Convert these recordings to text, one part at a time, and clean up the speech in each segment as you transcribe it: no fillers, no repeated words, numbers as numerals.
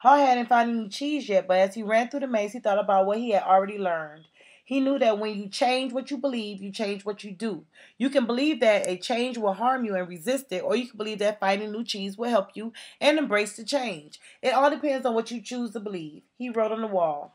Hall hadn't found any cheese yet, but as he ran through the maze, he thought about what he had already learned. He knew that when you change what you believe, you change what you do. You can believe that a change will harm you and resist it, or you can believe that finding new cheese will help you and embrace the change. It all depends on what you choose to believe. He wrote on the wall.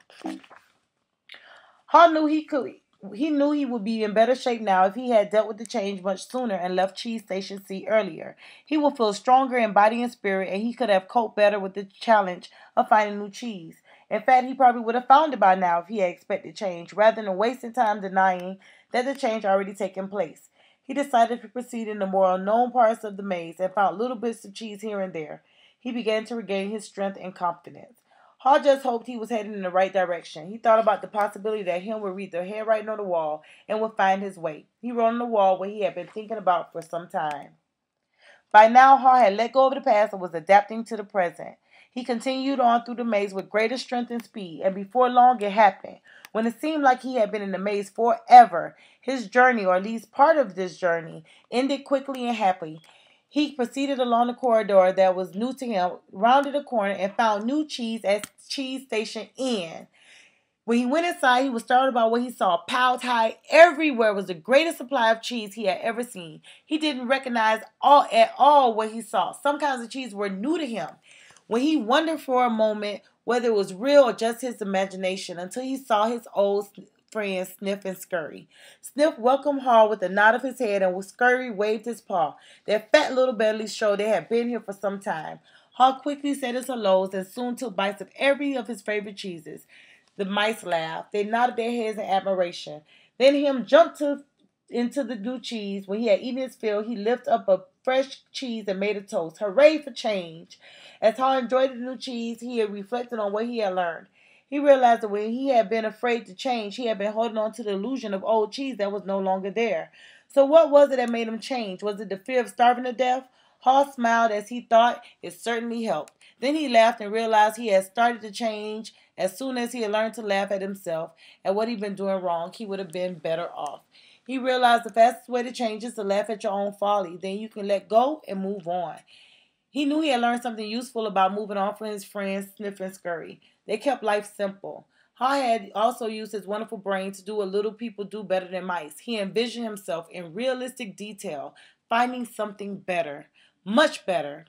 Hall knew he knew he would be in better shape now if he had dealt with the change much sooner and left Cheese Station C earlier. He would feel stronger in body and spirit, and he could have coped better with the challenge of finding new cheese. In fact, he probably would have found it by now if he had expected change, rather than wasting time denying that the change already taken place. He decided to proceed in the more unknown parts of the maze and found little bits of cheese here and there. He began to regain his strength and confidence. Hall just hoped he was heading in the right direction. He thought about the possibility that him would read the handwriting on the wall and would find his way. He wrote on the wall what he had been thinking about for some time. By now, Hall had let go of the past and was adapting to the present. He continued on through the maze with greater strength and speed, and before long it happened. When it seemed like he had been in the maze forever, his journey, or at least part of this journey, ended quickly and happily. He proceeded along the corridor that was new to him, rounded a corner, and found new cheese at Cheese Station N. When he went inside, he was startled by what he saw. Piled high everywhere was the greatest supply of cheese he had ever seen. He didn't recognize at all what he saw. Some kinds of cheese were new to him. When he wondered for a moment whether it was real or just his imagination, until he saw his old friend Sniff and Scurry. Sniff welcomed Hall with a nod of his head, and Scurry waved his paw. Their fat little bellies showed they had been here for some time. Hall quickly said his hellos and soon took bites of every of his favorite cheeses. The mice laughed. They nodded their heads in admiration. Then him jumped into the new cheese. When he had eaten his fill, he lifted up a fresh cheese and made a toast. Hooray for change! As Hall enjoyed the new cheese, he had reflected on what he had learned. He realized that when he had been afraid to change, he had been holding on to the illusion of old cheese that was no longer there. So what was it that made him change? Was it the fear of starving to death? Hall smiled as he thought it certainly helped. Then he laughed and realized he had started to change. As soon as he had learned to laugh at himself, at what he'd been doing wrong, he would have been better off. He realized the fastest way to change is to laugh at your own folly. Then you can let go and move on. He knew he had learned something useful about moving on from his friends Sniff and Scurry. They kept life simple. Hall had also used his wonderful brain to do what little people do better than mice. He envisioned himself in realistic detail, finding something better, much better.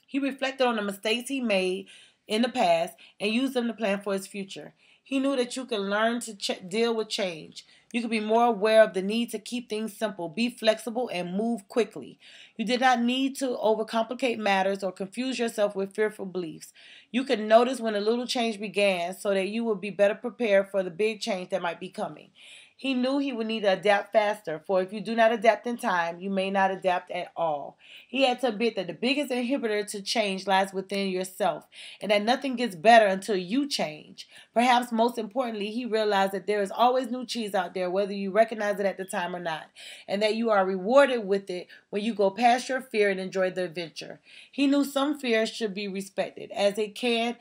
He reflected on the mistakes he made in the past and used them to plan for his future. He knew that you can learn to deal with change. You could be more aware of the need to keep things simple, be flexible, and move quickly. You did not need to overcomplicate matters or confuse yourself with fearful beliefs. You could notice when a little change began so that you would be better prepared for the big change that might be coming. He knew he would need to adapt faster, for if you do not adapt in time, you may not adapt at all. He had to admit that the biggest inhibitor to change lies within yourself, and that nothing gets better until you change. Perhaps most importantly, he realized that there is always new cheese out there, whether you recognize it at the time or not, and that you are rewarded with it when you go past your fear and enjoy the adventure. He knew some fears should be respected, as they can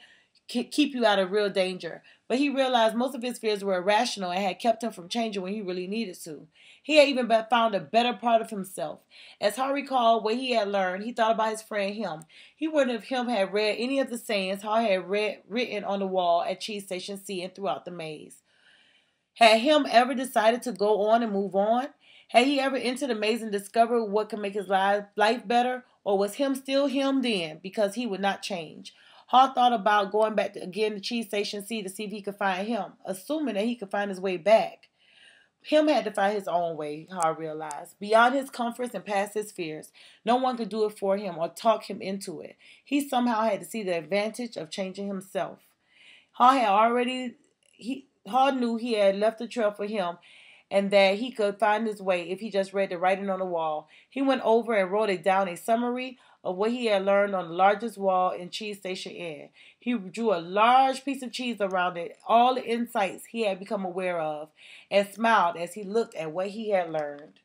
keep you out of real danger. But he realized most of his fears were irrational and had kept him from changing when he really needed to. He had even found a better part of himself. As Hall recalled what he had learned, he thought about his friend Him. He wondered if Him had read any of the sayings Hall had written on the wall at Cheese Station C and throughout the maze. Had Him ever decided to go on and move on? Had he ever entered the maze and discovered what could make his life better? Or was Him still Him then, because he would not change? Hall thought about going back again to Cheese Station C to see if he could find Him, assuming that he could find his way back. Him had to find his own way, Hall realized, beyond his comforts and past his fears. No one could do it for him or talk him into it. He somehow had to see the advantage of changing himself. Hall knew he had left a trail for him, and that he could find his way if he just read the writing on the wall. He went over and wrote down a summary of what he had learned on the largest wall in Cheese Station N. He drew a large piece of cheese around it, all the insights he had become aware of, and smiled as he looked at what he had learned.